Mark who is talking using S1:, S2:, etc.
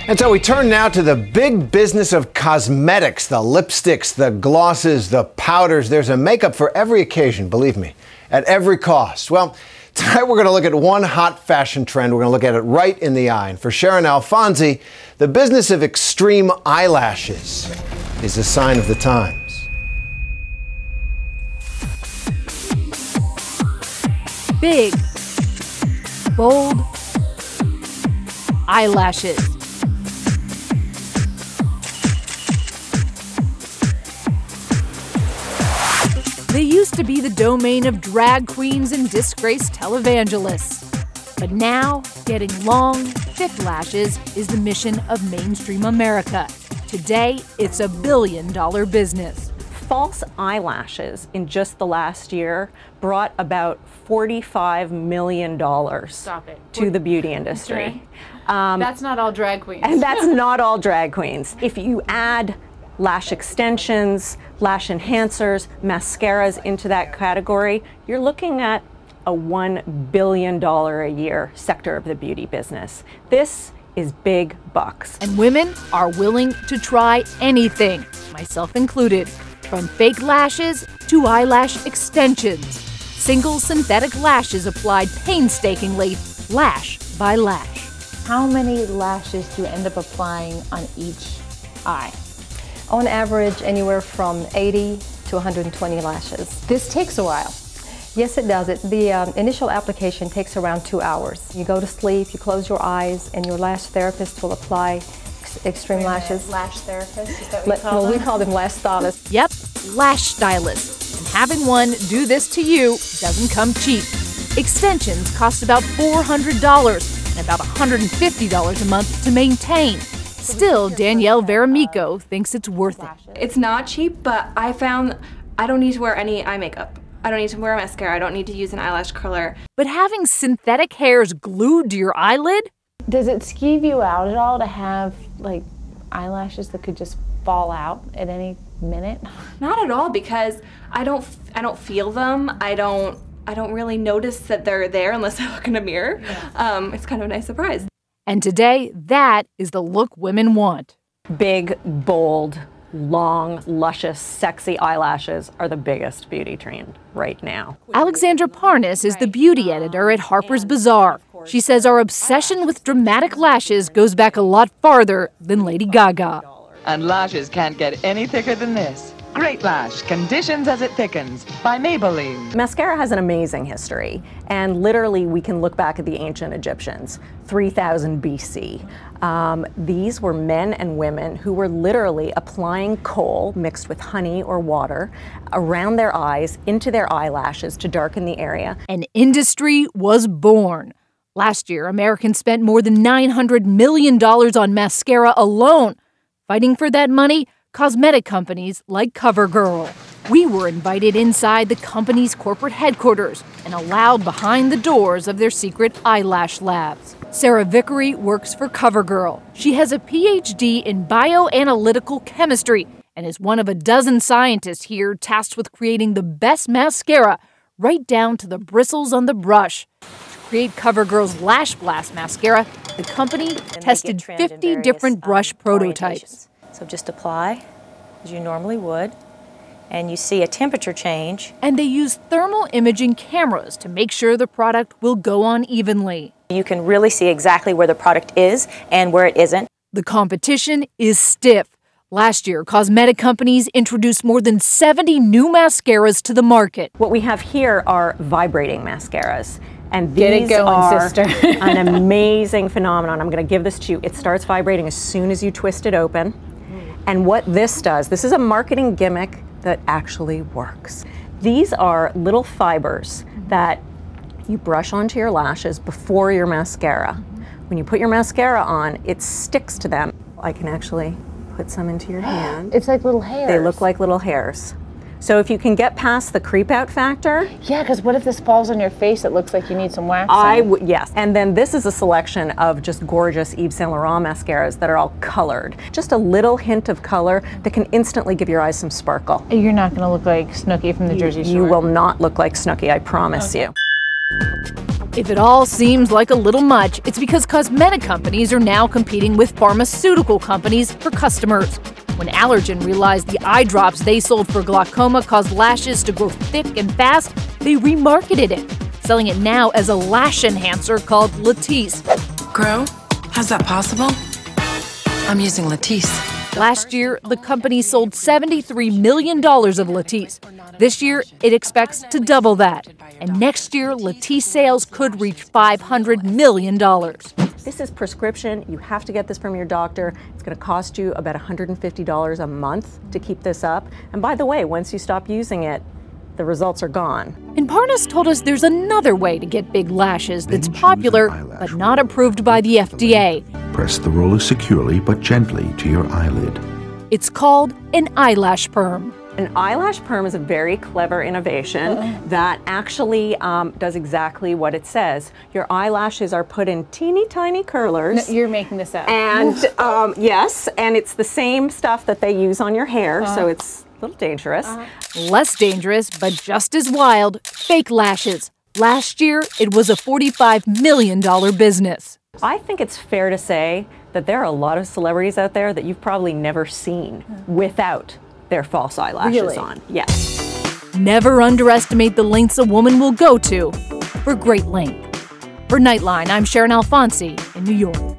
S1: And so we turn now to the big business of cosmetics, the lipsticks, the glosses, the powders. There's a makeup for every occasion, believe me, at every cost. Well, tonight we're going to look at one hot fashion trend. We're going to look at it right in the eye. And for Sharon Alfonsi, the business of extreme eyelashes is a sign of the times.
S2: Big, bold eyelashes. They used to be the domain of drag queens and disgraced televangelists. But now, getting long, thick lashes is the mission of mainstream America. Today, it's a billion-dollar business.
S3: False eyelashes in just the last year brought about $45 million to the beauty industry.
S2: Okay. That's not all drag queens.
S3: And that's not all drag queens. If you add lash extensions, lash enhancers, mascaras into that category, you're looking at a $1 billion a year sector of the beauty business. This is big bucks.
S2: And women are willing to try anything, myself included, from fake lashes to eyelash extensions. Single synthetic lashes applied painstakingly, lash by lash.
S4: How many lashes do you end up applying on each eye?
S5: On average, anywhere from 80 to 120 lashes.
S4: This takes a while.
S5: Yes, it does. The initial application takes around 2 hours. You go to sleep, you close your eyes, and your lash therapist will apply extreme lashes.
S4: Lash therapist, is that what you call
S5: Well,
S4: them?
S5: we call them lash stylists.
S2: Yep, lash stylists. And having one do this to you doesn't come cheap. Extensions cost about $400 and about $150 a month to maintain. Still, Danielle Veramico thinks it's worth it.
S6: It's not cheap, but I found I don't need to wear any eye makeup. I don't need to wear mascara. I don't need to use an eyelash curler.
S2: But having synthetic hairs glued to your eyelid?
S4: Does it skeeve you out at all to have like eyelashes that could just fall out at any minute?
S6: Not at all, because I don't feel them. I don't really notice that they're there unless I look in a mirror. Yeah. It's kind of a nice surprise.
S2: And today, that is the look women want.
S3: Big, bold, long, luscious, sexy eyelashes are the biggest beauty trend right now.
S2: Alexandra Parnas is the beauty editor at Harper's Bazaar. She says our obsession with dramatic lashes goes back a lot farther than Lady Gaga.
S7: And lashes can't get any thicker than this. Great Lash, conditions as it thickens, by Maybelline.
S3: Mascara has an amazing history, and literally we can look back at the ancient Egyptians, 3000 BC. These were men and women who were literally applying coal mixed with honey or water around their eyes, into their eyelashes to darken the area.
S2: An industry was born. Last year, Americans spent more than $900 million on mascara alone. Fighting for that money, cosmetic companies like CoverGirl. We were invited inside the company's corporate headquarters and allowed behind the doors of their secret eyelash labs. Sarah Vickery works for CoverGirl. She has a PhD in bioanalytical chemistry and is one of a dozen scientists here tasked with creating the best mascara, right down to the bristles on the brush. To create CoverGirl's Lash Blast mascara, the company tested 50 different brush prototypes.
S8: So just apply as you normally would, and you see a temperature change.
S2: And they use thermal imaging cameras to make sure the product will go on evenly.
S8: You can really see exactly where the product is and where it isn't.
S2: The competition is stiff. Last year, cosmetic companies introduced more than 70 new mascaras to the market.
S3: What we have here are vibrating mascaras. And
S4: Get it
S3: these
S4: going,
S3: are
S4: sister.
S3: an amazing phenomenon. I'm going to give this to you. It starts vibrating as soon as you twist it open. And what this does, this is a marketing gimmick that actually works. These are little fibers that you brush onto your lashes before your mascara. When you put your mascara on, it sticks to them. I can actually put some into your hand.
S4: It's like little hairs.
S3: They look like little hairs. So if you can get past the creep out factor.
S4: Yeah, because what if this falls on your face? It looks like you need some waxing.
S3: Yes. And then this is a selection of just gorgeous Yves Saint Laurent mascaras that are all colored. Just a little hint of color that can instantly give your eyes some sparkle.
S4: You're not going to look like Snooki from the Jersey Shore.
S3: You will not look like Snooki, I promise you.
S2: If it all seems like a little much, it's because cosmetic companies are now competing with pharmaceutical companies for customers. When Allergan realized the eye drops they sold for glaucoma caused lashes to grow thick and fast, they remarketed it, selling it now as a lash enhancer called Latisse.
S9: Grow? How's that possible? I'm using Latisse.
S2: Last year, the company sold $73 million of Latisse. This year, it expects to double that. And next year, Latisse sales could reach $500 million.
S3: This is prescription. You have to get this from your doctor. It's going to cost you about $150 a month to keep this up. And by the way, once you stop using it, the results are gone.
S2: And Parnas told us there's another way to get big lashes that's popular but not approved by the FDA.
S10: Press the roller securely but gently to your eyelid.
S2: It's called an eyelash perm.
S3: An eyelash perm is a very clever innovation that actually does exactly what it says. Your eyelashes are put in teeny tiny curlers.
S4: No, you're making this up.
S3: And yes, and it's the same stuff that they use on your hair, so it's a little dangerous.
S2: Less dangerous, but just as wild, fake lashes. Last year, it was a $45 million business.
S3: I think it's fair to say that there are a lot of celebrities out there that you've probably never seen without their false eyelashes on. Yes.
S2: Never underestimate the lengths a woman will go to for great length. For Nightline, I'm Sharon Alfonsi in New York.